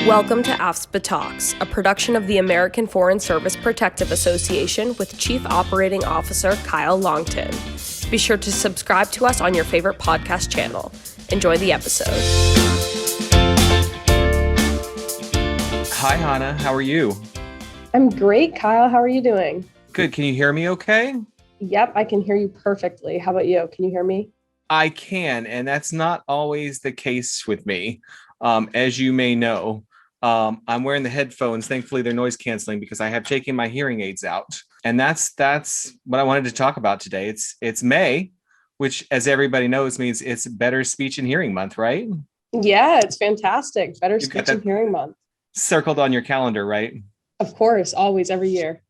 Welcome to AFSPA Talks, a production of the American Foreign Service Protective Association with Chief Operating Officer Kyle Longton. Be sure to subscribe to us on your favorite podcast channel. Enjoy the episode. Hi, Hannah. How are you? I'm great, Kyle. How are you doing? Good. Can you hear me okay? Yep, I can hear you perfectly. How about you? Can you hear me? I can, and that's not always the case with me. As you may know, I'm wearing the headphones. Thankfully, they're noise canceling because I have taken my hearing aids out. And that's what I wanted to talk about today. It's May, which, as everybody knows, means it's Better Speech and Hearing Month, right? Yeah, it's fantastic. Better You've Speech and Hearing Month. Circled on your calendar, right? Of course, always, every year.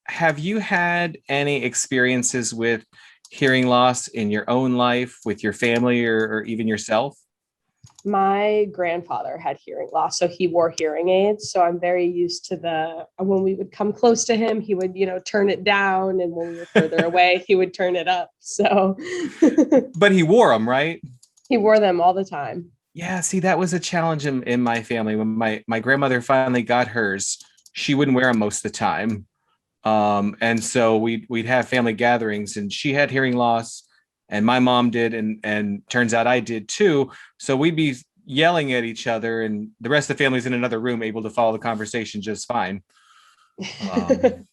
Have you had any experiences with hearing loss in your own life, with your family, or even yourself? My grandfather had hearing loss, so he wore hearing aids. So I'm very used to when we would come close to him, he would, turn it down. And when we were further away, he would turn it up. So, But he wore them, right? He wore them all the time. Yeah. See, that was a challenge in my family. When my grandmother finally got hers, she wouldn't wear them most of the time. And so we'd have family gatherings and she had hearing loss and my mom did. And turns out I did too. So we'd be yelling at each other and the rest of the family's in another room, able to follow the conversation just fine. I'm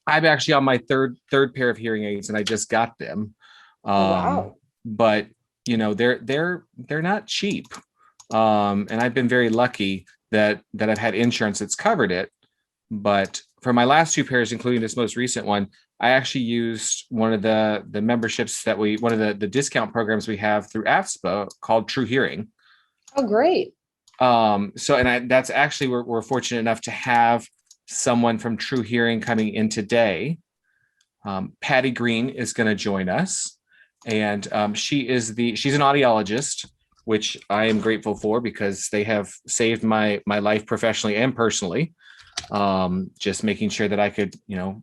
actually on my third pair of hearing aids and I just got them. Wow. But they're not cheap. And I've been very lucky that I've had insurance that's covered it. But for my last two pairs, including this most recent one, I actually used one of the memberships one of the discount programs we have through AFSPA called TruHearing. Oh, great. That's actually, we're fortunate enough to have someone from TruHearing coming in today. Patty Greene is going to join us. And she's an audiologist, which I am grateful for because they have saved my life professionally and personally. Just making sure that I could,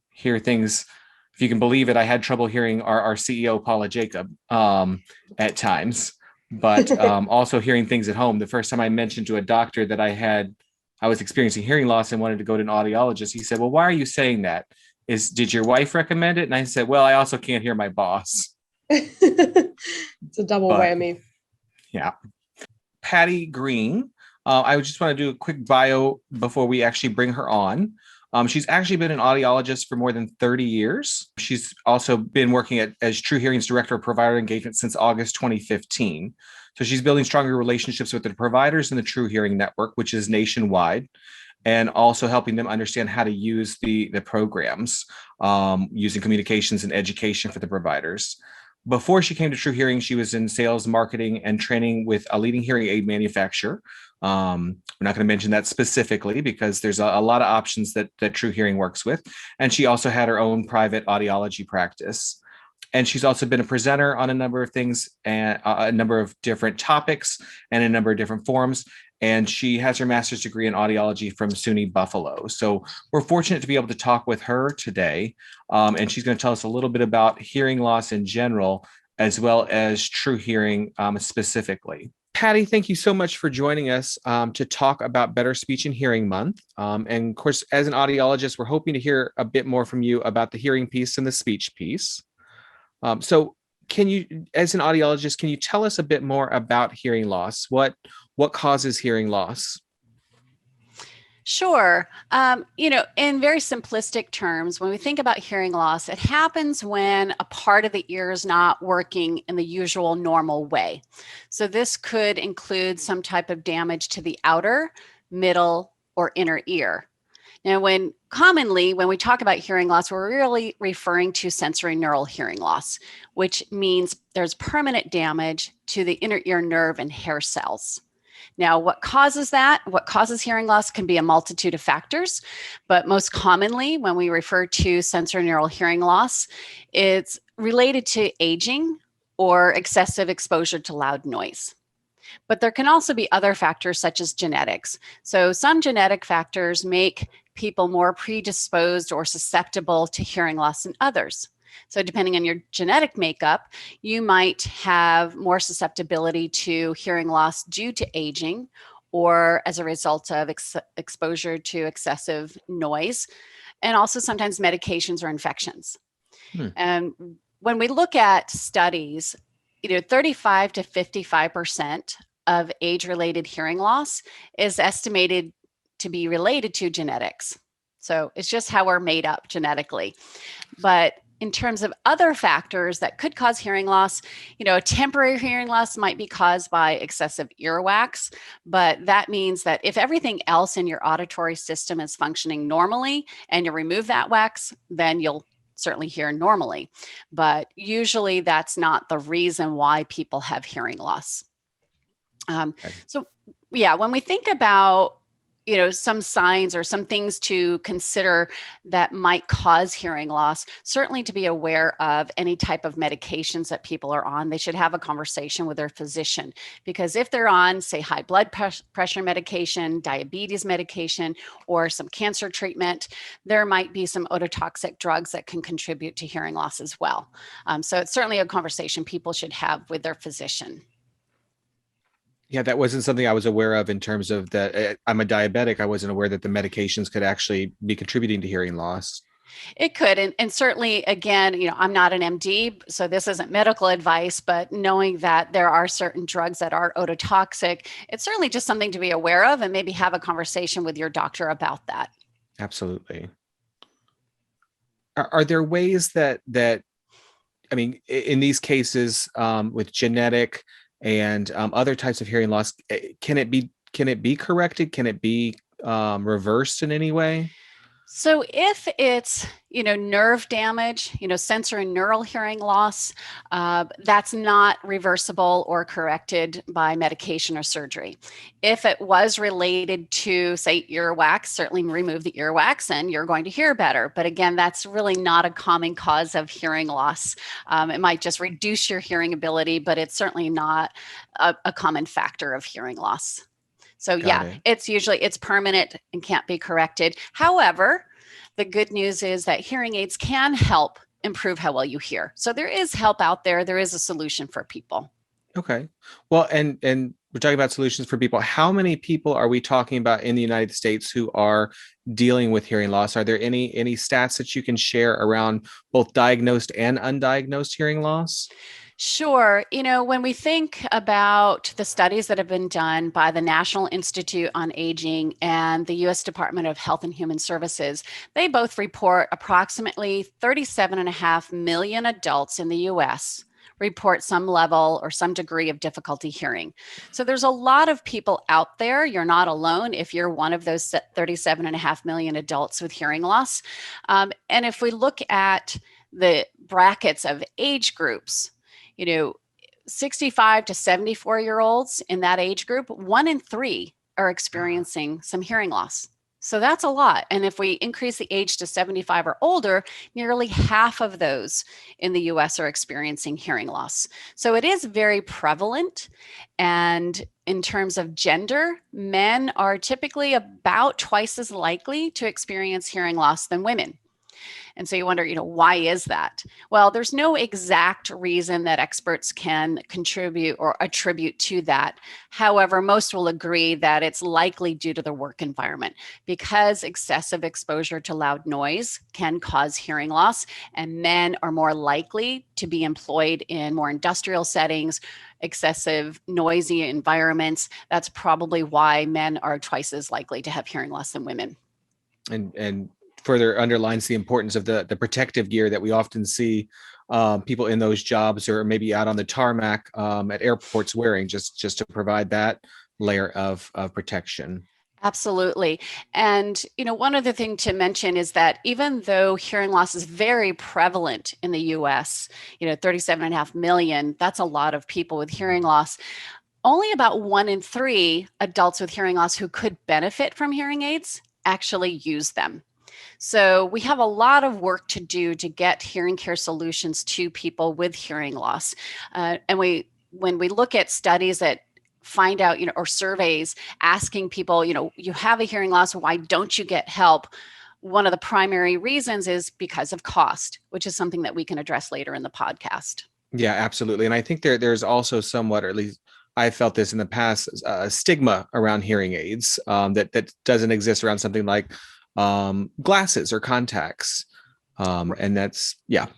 hear things. If you can believe it, I had trouble hearing our CEO, Paula Jacob, at times, but also hearing things at home. The first time I mentioned to a doctor that I was experiencing hearing loss and wanted to go to an audiologist, he said, "Well, why are you saying that? Did your wife recommend it?" And I said, "Well, I also can't hear my boss." It's a double whammy. Yeah. Patty Greene. I just want to do a quick bio before we actually bring her on. She's actually been an audiologist for more than 30 years. She's also been working as TruHearing's Director of Provider Engagement since August 2015. So she's building stronger relationships with the providers in the TruHearing network, which is nationwide, and also helping them understand how to use the programs, using communications and education for the providers. Before she came to TruHearing, she was in sales, marketing, and training with a leading hearing aid manufacturer. We're not going to mention that specifically because there's a lot of options that TruHearing works with. And she also had her own private audiology practice. And she's also been a presenter on a number of things and a number of different topics and a number of different forums. And she has her master's degree in audiology from SUNY Buffalo. So we're fortunate to be able to talk with her today. And she's going to tell us a little bit about hearing loss in general, as well as TruHearing specifically. Patty, thank you so much for joining us to talk about Better Speech and Hearing Month. And of course, as an audiologist, we're hoping to hear a bit more from you about the hearing piece and the speech piece. So can you, as an audiologist, can you tell us a bit more about hearing loss? What causes hearing loss? Sure. In very simplistic terms, when we think about hearing loss, it happens when a part of the ear is not working in the usual normal way. So this could include some type of damage to the outer, middle, or inner ear. Now, when we talk about hearing loss, we're really referring to sensory neural hearing loss, which means there's permanent damage to the inner ear nerve and hair cells. Now, what causes that? What causes hearing loss can be a multitude of factors, but most commonly when we refer to sensory neural hearing loss, it's related to aging or excessive exposure to loud noise. But there can also be other factors such as genetics. So some genetic factors make people more predisposed or susceptible to hearing loss than others. So depending on your genetic makeup, you might have more susceptibility to hearing loss due to aging or as a result of exposure to excessive noise, and also sometimes medications or infections. And when we look at studies, 35 to 55% of age-related hearing loss is estimated to be related to genetics. So it's just how we're made up genetically. But in terms of other factors that could cause hearing loss, a temporary hearing loss might be caused by excessive earwax, but that means that if everything else in your auditory system is functioning normally and you remove that wax, then you'll certainly hear normally. But usually that's not the reason why people have hearing loss. So yeah, when we think about some signs or some things to consider that might cause hearing loss, certainly to be aware of any type of medications that people are on. They should have a conversation with their physician, because if they're on, say, high blood pressure medication, diabetes medication, or some cancer treatment, there might be some ototoxic drugs that can contribute to hearing loss as well. So it's certainly a conversation people should have with their physician. Yeah, that wasn't something I was aware of in terms of that. I'm a diabetic. I wasn't aware that the medications could actually be contributing to hearing loss. It could. And certainly, again, I'm not an MD, so this isn't medical advice, but knowing that there are certain drugs that are ototoxic, it's certainly just something to be aware of and maybe have a conversation with your doctor about that. Absolutely. Are there ways that I mean, in these cases with genetic and other types of hearing loss, can it be corrected? Can it be reversed in any way? So if it's, nerve damage, sensory neural hearing loss, that's not reversible or corrected by medication or surgery. If it was related to, say, earwax, certainly remove the earwax and you're going to hear better. But again, that's really not a common cause of hearing loss. It might just reduce your hearing ability, but it's certainly not a common factor of hearing loss. So it's permanent and can't be corrected. However, the good news is that hearing aids can help improve how well you hear. So there is help out there. There is a solution for people. Okay. Well, and we're talking about solutions for people. How many people are we talking about in the United States who are dealing with hearing loss? Are there any stats that you can share around both diagnosed and undiagnosed hearing loss? Sure. When we think about the studies that have been done by the National Institute on Aging and the U.S. Department of Health and Human Services, they both report approximately 37.5 million adults in the U.S. report some level or some degree of difficulty hearing. So there's a lot of people out there. You're not alone if you're one of those 37.5 million adults with hearing loss. And if we look at the brackets of age groups, 65 to 74-year-olds in that age group, 1 in 3 are experiencing some hearing loss. So that's a lot. And if we increase the age to 75 or older, nearly half of those in the US are experiencing hearing loss. So it is very prevalent. And in terms of gender, men are typically about twice as likely to experience hearing loss than women. And so you wonder, why is that? Well, there's no exact reason that experts can contribute or attribute to that. However, most will agree that it's likely due to the work environment, because excessive exposure to loud noise can cause hearing loss, and men are more likely to be employed in more industrial settings, excessive noisy environments. That's probably why men are twice as likely to have hearing loss than women. And further underlines the importance of the protective gear that we often see people in those jobs or maybe out on the tarmac at airports wearing, just to provide that layer of protection. Absolutely. And, one other thing to mention is that even though hearing loss is very prevalent in the US, 37.5 million, that's a lot of people with hearing loss. Only about 1 in 3 adults with hearing loss who could benefit from hearing aids actually use them. So we have a lot of work to do to get hearing care solutions to people with hearing loss. And when we look at studies that find out, or surveys asking people, you have a hearing loss, why don't you get help? One of the primary reasons is because of cost, which is something that we can address later in the podcast. Yeah, absolutely. And I think there's also somewhat, or at least I felt this in the past, stigma around hearing aids that doesn't exist around something like glasses or contacts. And that's another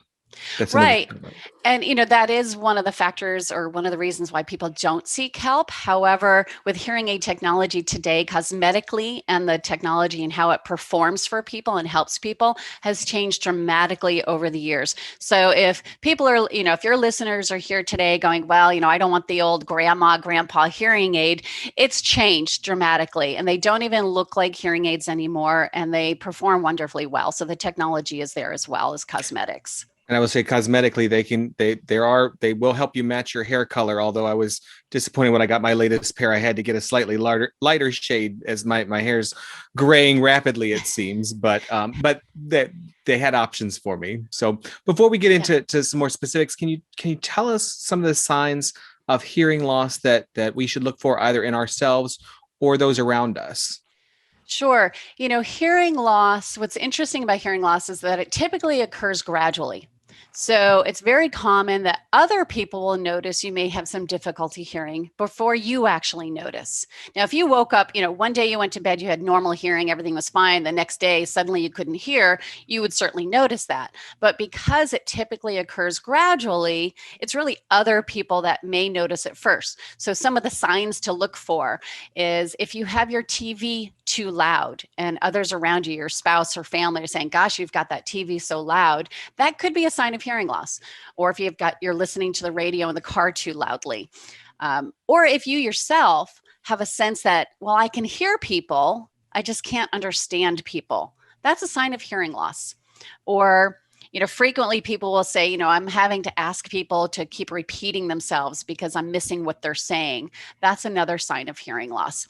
Right. thing. And, that is one of the factors or one of the reasons why people don't seek help. However, with hearing aid technology today, cosmetically, and the technology and how it performs for people and helps people has changed dramatically over the years. So if people are, if your listeners are here today going, well, I don't want the old grandpa hearing aid, it's changed dramatically. And they don't even look like hearing aids anymore, and they perform wonderfully well. So the technology is there as well as cosmetics. And I would say cosmetically, they will help you match your hair color. Although I was disappointed when I got my latest pair, I had to get a slightly lighter shade as my hair's graying rapidly, it seems. But they had options for me. So before we get into some more specifics, can you tell us some of the signs of hearing loss that we should look for either in ourselves or those around us? Sure. Hearing loss, what's interesting about hearing loss is that it typically occurs gradually. So it's very common that other people will notice you may have some difficulty hearing before you actually notice. Now, if you woke up, one day you went to bed, you had normal hearing, everything was fine. The next day, suddenly you couldn't hear, you would certainly notice that. But because it typically occurs gradually, it's really other people that may notice it first. So some of the signs to look for is if you have your TV too loud and others around you, your spouse or family are saying, gosh, you've got that TV so loud, that could be a sign of hearing loss. Or if you're listening to the radio in the car too loudly. Or if you yourself have a sense that, well, I can hear people, I just can't understand people. That's a sign of hearing loss. Or frequently people will say, I'm having to ask people to keep repeating themselves because I'm missing what they're saying. That's another sign of hearing loss.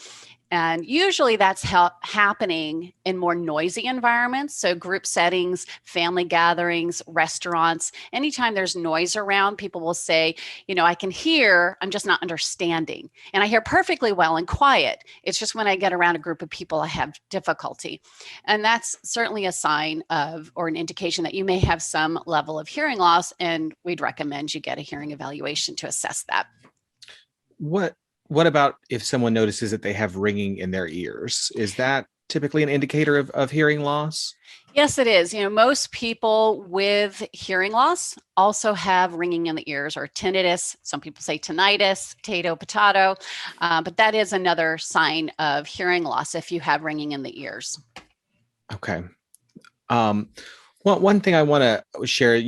And usually that's happening in more noisy environments. So group settings, family gatherings, restaurants, anytime there's noise around, people will say, I can hear, I'm just not understanding. And I hear perfectly well and quiet. It's just when I get around a group of people, I have difficulty. And that's certainly a sign of, or an indication that you may have some level of hearing loss. And we'd recommend you get a hearing evaluation to assess that. What about if someone notices that they have ringing in their ears? Is that typically an indicator of hearing loss? Yes, it is. Most people with hearing loss also have ringing in the ears or tinnitus. Some people say tinnitus, potato, but that is another sign of hearing loss if you have ringing in the ears. Okay. Well, one thing I want to share,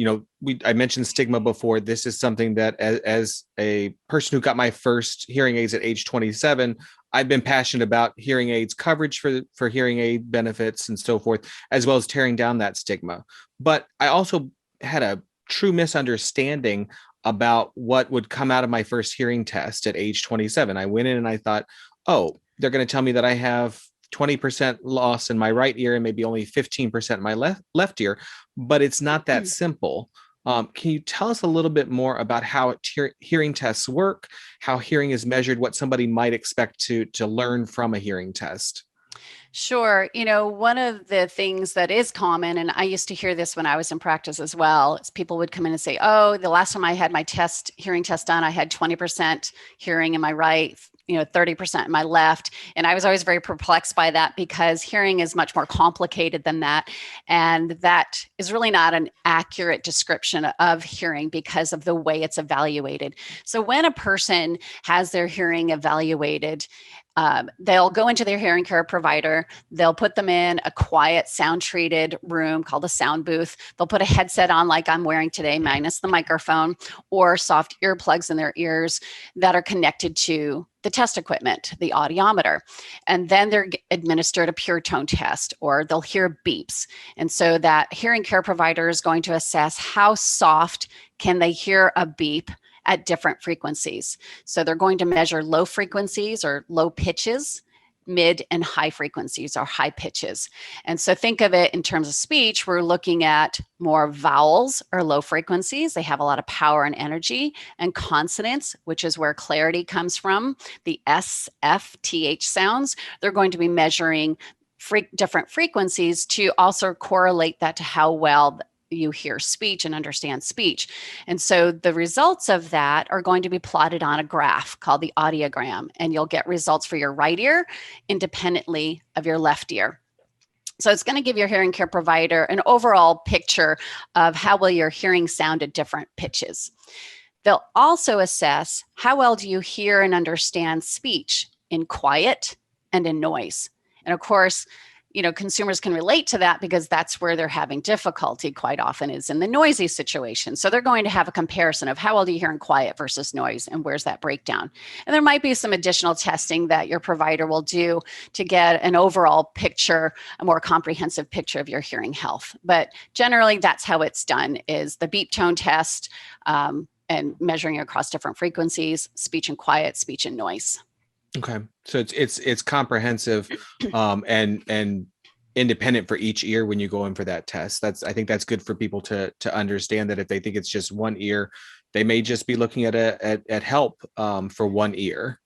I mentioned stigma before. This is something that as a person who got my first hearing aids at age 27, I've been passionate about hearing aids coverage for hearing aid benefits and so forth, as well as tearing down that stigma. But I also had a true misunderstanding about what would come out of my first hearing test at age 27. I went in and I thought, oh, they're going to tell me that I have 20% loss in my right ear and maybe only 15% in my left ear, but it's not that simple. Can you tell us a little bit more about how hearing tests work, how hearing is measured, what somebody might expect to learn from a hearing test? Sure. One of the things that is common, and I used to hear this when I was in practice as well, is people would come in and say, oh, the last time I had my hearing test done, I had 20% hearing in my right, 30% in my left. And I was always very perplexed by that because hearing is much more complicated than that. And that is really not an accurate description of hearing because of the way it's evaluated. So when a person has their hearing evaluated, they'll go into their hearing care provider. They'll put them in a quiet, sound-treated room called a sound booth. They'll put a headset on like I'm wearing today, minus the microphone, or soft earplugs in their ears that are connected to the test equipment, the audiometer. And then they're administered a pure tone test, or they'll hear beeps. And so that hearing care provider is going to assess how soft can they hear a beep at different frequencies. So they're going to measure low frequencies or low pitches, mid and high frequencies or high pitches. And so think of it in terms of speech, we're looking at more vowels or low frequencies. They have a lot of power and energy, and consonants, which is where clarity comes from, the S, F, TH sounds. They're going to be measuring different frequencies to also correlate that to how well you hear speech and understand speech. And so the results of that are going to be plotted on a graph called the audiogram, and you'll get results for your right ear independently of your left ear. So it's going to give your hearing care provider an overall picture of how well your hearing sound at different pitches. They'll also assess how well do you hear and understand speech in quiet and in noise. And of course, consumers can relate to that because that's where they're having difficulty quite often, is in the noisy situation. So they're going to have a comparison of how well do you hear in quiet versus noise, and where's that breakdown. And there might be some additional testing that your provider will do to get an overall picture, a more comprehensive picture of your hearing health. But generally, that's how it's done, is the beep tone test and measuring across different frequencies, speech and quiet, speech and noise. Okay, so it's comprehensive and independent for each ear when you go in for that test. I think that's good for people to understand, that if they think it's just one ear, they may just be looking at help for one ear.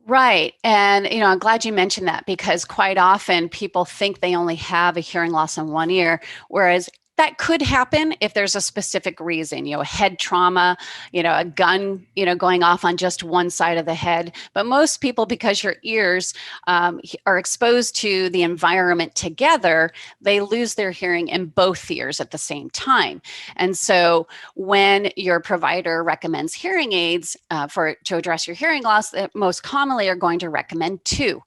Right. And, I'm glad you mentioned that, because quite often people think they only have a hearing loss in one ear, whereas that could happen if there's a specific reason, a head trauma, a gun, going off on just one side of the head. But most people, because your ears are exposed to the environment together, they lose their hearing in both ears at the same time. And so when your provider recommends hearing aids to address your hearing loss, they most commonly are going to recommend two.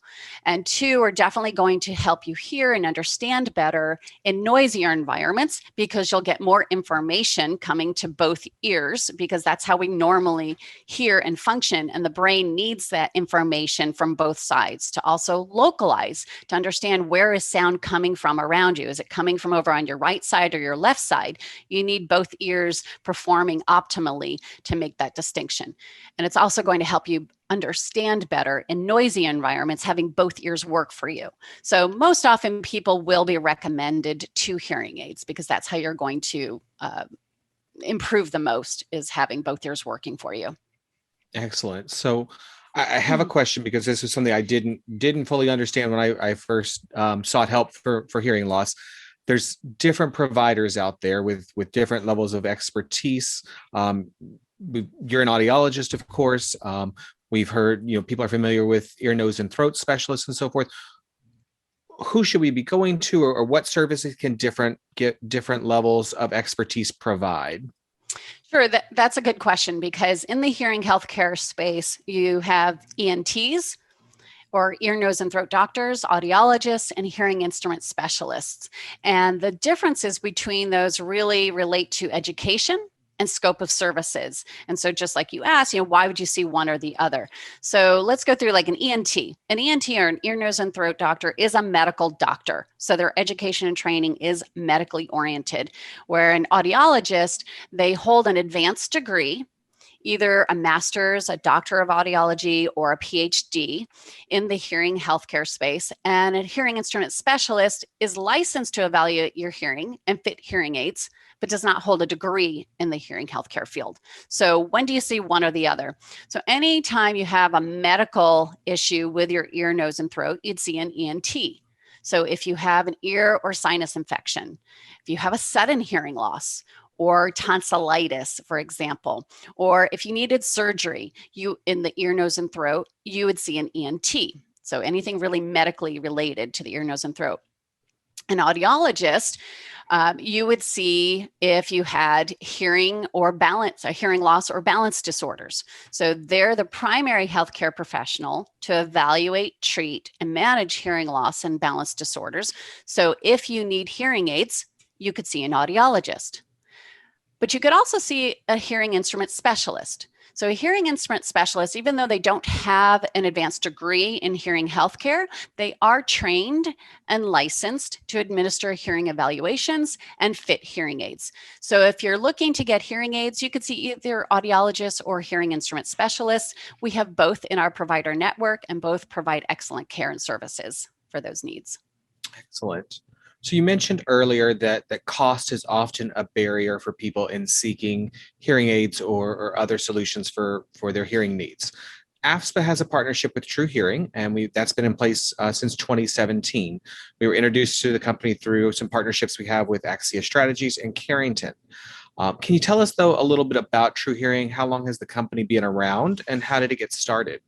And two are definitely going to help you hear and understand better in noisier environments, because you'll get more information coming to both ears, because that's how we normally hear and function. And the brain needs that information from both sides to also localize, to understand where is sound coming from around you. Is it coming from over on your right side or your left side? You need both ears performing optimally to make that distinction. And it's also going to help you understand better in noisy environments, having both ears work for you. So most often people will be recommended two hearing aids, because that's how you're going to improve the most, is having both ears working for you. Excellent. So I have a question, because this is something I didn't fully understand when I first sought help for hearing loss. There's different providers out there with different levels of expertise. You're an audiologist, of course. We've heard, people are familiar with ear, nose, and throat specialists and so forth. Who should we be going to, or what services can different levels of expertise provide? Sure, that's a good question, because in the hearing healthcare space, you have ENTs, or ear, nose, and throat doctors, audiologists, and hearing instrument specialists. And the differences between those really relate to education and scope of services. And so just like you asked, why would you see one or the other? So let's go through like an ENT. An ENT, or an ear, nose, and throat doctor, is a medical doctor. So their education and training is medically oriented. Where an audiologist, they hold an advanced degree, either a master's, a doctor of audiology, or a PhD in the hearing healthcare space. And a hearing instrument specialist is licensed to evaluate your hearing and fit hearing aids, but does not hold a degree in the hearing healthcare field. So when do you see one or the other? So anytime you have a medical issue with your ear, nose, and throat, you'd see an ENT. So if you have an ear or sinus infection, if you have a sudden hearing loss, or tonsillitis, for example, or if you needed surgery in the ear, nose, and throat, you would see an ENT. So anything really medically related to the ear, nose, and throat. An audiologist, you would see if you had hearing loss or balance disorders. So they're the primary healthcare professional to evaluate, treat, and manage hearing loss and balance disorders. So if you need hearing aids, you could see an audiologist. But you could also see a hearing instrument specialist. So a hearing instrument specialist, even though they don't have an advanced degree in hearing healthcare, they are trained and licensed to administer hearing evaluations and fit hearing aids. So if you're looking to get hearing aids, you could see either audiologists or hearing instrument specialists. We have both in our provider network, and both provide excellent care and services for those needs. Excellent. So you mentioned earlier that cost is often a barrier for people in seeking hearing aids or other solutions for their hearing needs. AFSPA has a partnership with TruHearing, and that's been in place since 2017. We were introduced to the company through some partnerships we have with Axia Strategies and Carrington. Can you tell us, though, a little bit about TruHearing? How long has the company been around, and how did it get started?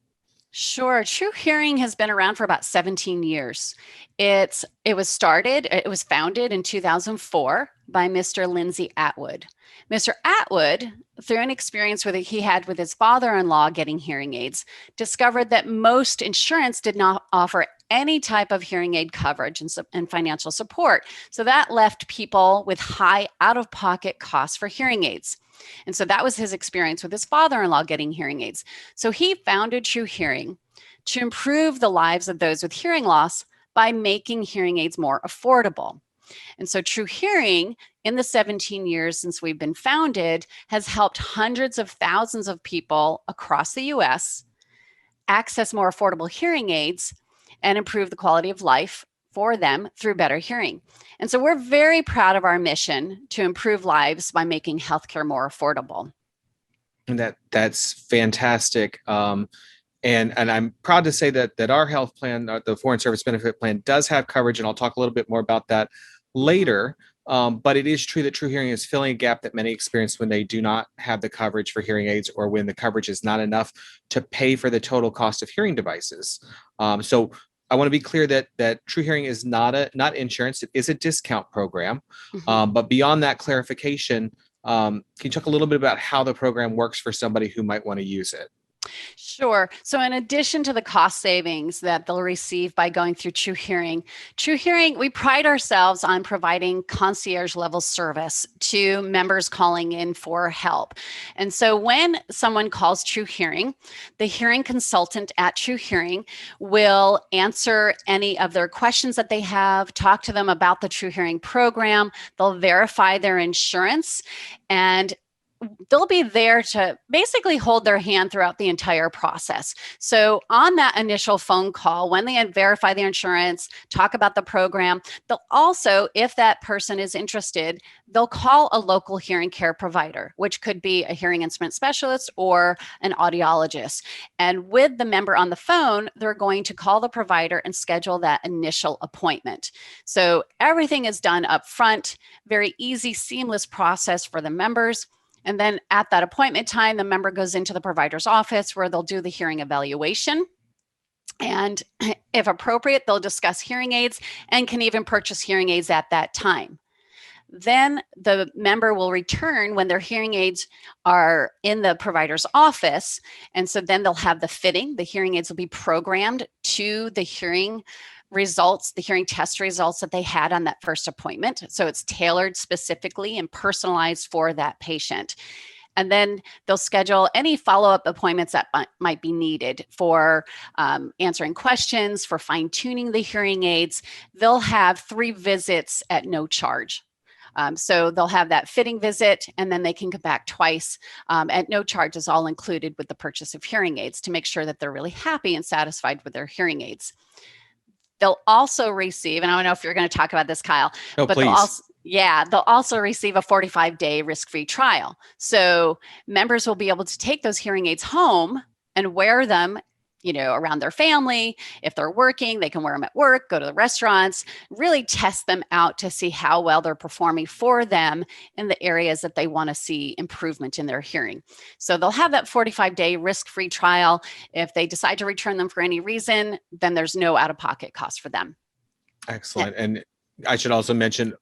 Sure. TruHearing has been around for about 17 years. It was founded in 2004 by Mr. Lindsay Atwood. Mr. Atwood, through an experience he had with his father-in-law getting hearing aids, discovered that most insurance did not offer any type of hearing aid coverage and financial support. So that left people with high out-of-pocket costs for hearing aids. And so that was his experience with his father-in-law getting hearing aids. So he founded TruHearing to improve the lives of those with hearing loss by making hearing aids more affordable. And so TruHearing, in the 17 years since we've been founded, has helped hundreds of thousands of people across the US access more affordable hearing aids and improve the quality of life for them through better hearing. And so we're very proud of our mission to improve lives by making healthcare more affordable. And that's fantastic. And I'm proud to say that our health plan, the Foreign Service Benefit Plan, does have coverage, and I'll talk a little bit more about that later. But it is true that TruHearing is filling a gap that many experience when they do not have the coverage for hearing aids, or when the coverage is not enough to pay for the total cost of hearing devices. So I want to be clear that TruHearing is not insurance; it is a discount program. Mm-hmm. But beyond that clarification, can you talk a little bit about how the program works for somebody who might want to use it? Sure. So in addition to the cost savings that they'll receive by going through TruHearing, we pride ourselves on providing concierge level service to members calling in for help. And so when someone calls TruHearing, the hearing consultant at TruHearing will answer any of their questions that they have, talk to them about the TruHearing program. They'll verify their insurance, and they'll be there to basically hold their hand throughout the entire process. So on that initial phone call, when they verify their insurance, talk about the program, they'll also, if that person is interested, they'll call a local hearing care provider, which could be a hearing instrument specialist or an audiologist. And with the member on the phone, they're going to call the provider and schedule that initial appointment. So everything is done up front, very easy, seamless process for the members. And then at that appointment time, the member goes into the provider's office where they'll do the hearing evaluation. And if appropriate, they'll discuss hearing aids and can even purchase hearing aids at that time. Then the member will return when their hearing aids are in the provider's office. And so then they'll have the fitting. The hearing aids will be programmed to the hearing results, the hearing test results that they had on that first appointment. So it's tailored specifically and personalized for that patient. And then they'll schedule any follow-up appointments that might be needed for answering questions, for fine-tuning the hearing aids. They'll have 3 visits at no charge. So they'll have that fitting visit, and then they can come back twice at no charge, is all included with the purchase of hearing aids, to make sure that they're really happy and satisfied with their hearing aids. They'll also receive, and I don't know if you're going to talk about this, Kyle, Oh, but please. they'll also receive a 45-day risk-free trial. So members will be able to take those hearing aids home and wear them, around their family. If they're working, they can wear them at work, go to the restaurants, really test them out to see how well they're performing for them in the areas that they want to see improvement in their hearing. So they'll have that 45-day risk-free trial. If they decide to return them for any reason, then there's no out-of-pocket cost for them. Excellent. And I should also mention,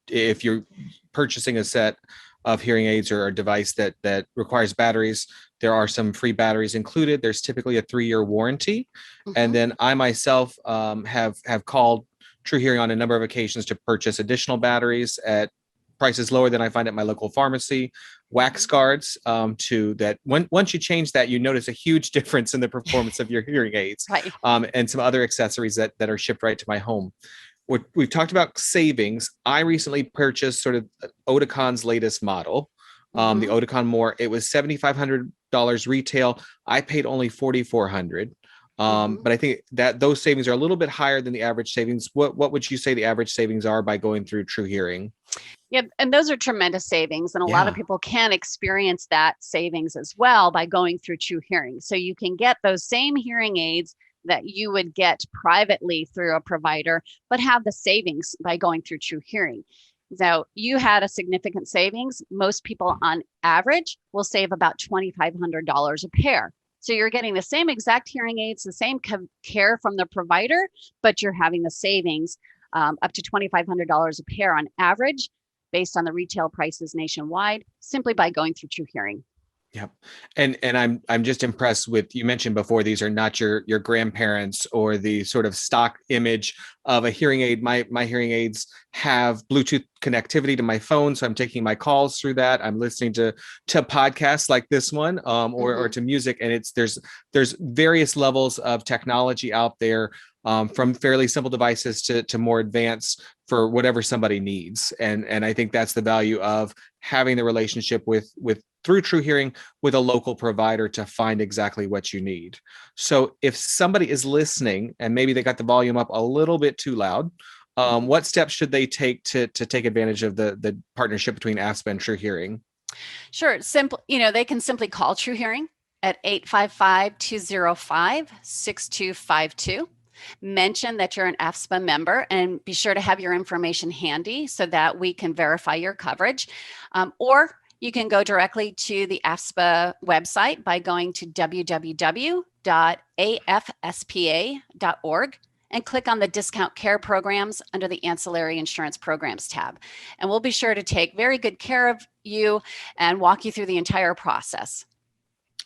if you're purchasing a set of hearing aids or a device that requires batteries, there are some free batteries included. There's typically a 3-year warranty. Mm-hmm. And then I myself have called TruHearing on a number of occasions to purchase additional batteries at prices lower than I find at my local pharmacy. Wax guards, to that. Once you change that, you notice a huge difference in the performance of your hearing aids. Right. And some other accessories that are shipped right to my home. We've talked about savings. I recently purchased sort of Oticon's latest model, the Oticon More. It was $7,500 retail. I paid only $4,400. But I think that those savings are a little bit higher than the average savings. What would you say the average savings are by going through TruHearing? Yeah, and those are tremendous savings. And a lot of Yeah. people can experience that savings as well by going through TruHearing. So you can get those same hearing aids that you would get privately through a provider, but have the savings by going through TruHearing. So you had a significant savings. Most people on average will save about $2,500 a pair. So you're getting the same exact hearing aids, the same care from the provider, but you're having the savings up to $2,500 a pair on average, based on the retail prices nationwide, simply by going through TruHearing. Yep. And I'm just impressed with, you mentioned before, these are not your grandparents or the sort of stock image of a hearing aid. My hearing aids have Bluetooth connectivity to my phone, so I'm taking my calls through that. I'm listening to podcasts like this one, or to music, and there's various levels of technology out there, from fairly simple devices to more advanced for whatever somebody needs. And I think that's the value of having the relationship with through TruHearing with a local provider to find exactly what you need. So if somebody is listening and maybe they got the volume up a little bit too loud, what steps should they take to take advantage of the partnership between AFSPA and TruHearing? Sure. Simple, they can simply call TruHearing at 855-205-6252. Mention that you're an AFSPA member and be sure to have your information handy so that we can verify your coverage. Or you can go directly to the AFSPA website by going to www.afspa.org and click on the discount care programs under the ancillary insurance programs tab. And we'll be sure to take very good care of you and walk you through the entire process.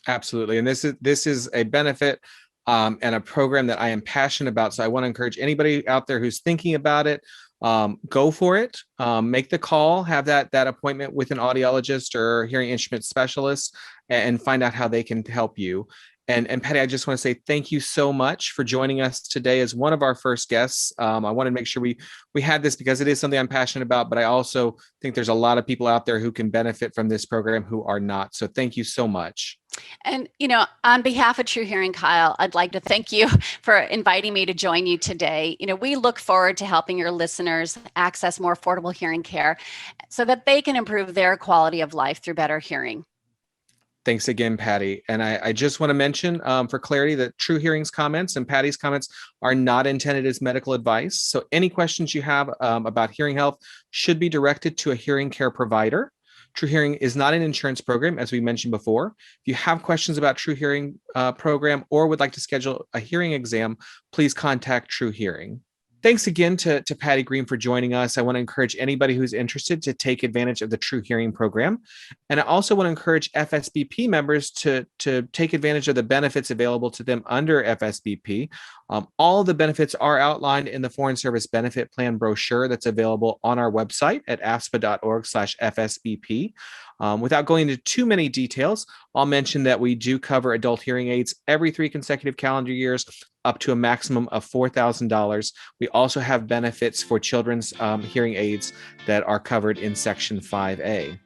Absolutely. And this is a benefit and a program that I am passionate about. So I want to encourage anybody out there who's thinking about it, go for it. Make the call, have that appointment with an audiologist or hearing instrument specialist, and find out how they can help you. And Patty, I just want to say thank you so much for joining us today as one of our first guests. I wanted to make sure we had this because it is something I'm passionate about, but I also think there's a lot of people out there who can benefit from this program who are not. So thank you so much. And, on behalf of TruHearing, Kyle, I'd like to thank you for inviting me to join you today. We look forward to helping your listeners access more affordable hearing care so that they can improve their quality of life through better hearing. Thanks again, Patty. And I just want to mention for clarity that TruHearing's comments and Patty's comments are not intended as medical advice. So any questions you have about hearing health should be directed to a hearing care provider. TruHearing is not an insurance program, as we mentioned before. If you have questions about TruHearing program or would like to schedule a hearing exam, please contact TruHearing. Thanks again to Patty Greene for joining us. I want to encourage anybody who's interested to take advantage of the TruHearing program. And I also want to encourage FSBP members to take advantage of the benefits available to them under FSBP. All of the benefits are outlined in the Foreign Service Benefit Plan brochure that's available on our website at afspa.org/FSBP. Without going into too many details, I'll mention that we do cover adult hearing aids every 3 consecutive calendar years, up to a maximum of $4,000. We also have benefits for children's hearing aids that are covered in Section 5A.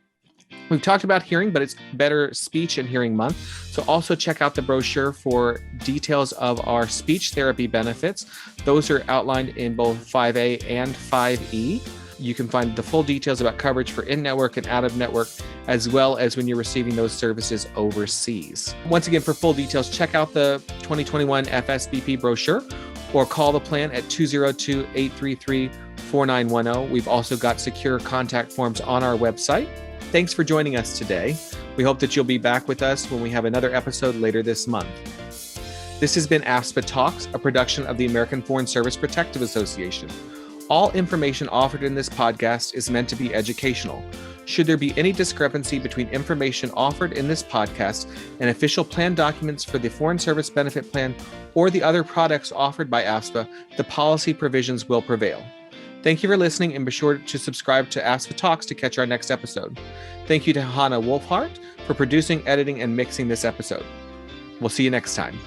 We've talked about hearing, but it's Better Speech and Hearing Month. So also check out the brochure for details of our speech therapy benefits. Those are outlined in both 5A and 5E. You can find the full details about coverage for in-network and out-of-network, as well as when you're receiving those services overseas. Once again, for full details, check out the 2021 FSBP brochure or call the plan at 202-833-4910. We've also got secure contact forms on our website. Thanks for joining us today. We hope that you'll be back with us when we have another episode later this month. This has been AFSPA Talks, a production of the American Foreign Service Protective Association. All information offered in this podcast is meant to be educational. Should there be any discrepancy between information offered in this podcast and official plan documents for the Foreign Service Benefit Plan or the other products offered by AFSPA, the policy provisions will prevail. Thank you for listening, and be sure to subscribe to AFSPA Talks to catch our next episode. Thank you to Hannah Wolfhart for producing, editing, and mixing this episode. We'll see you next time.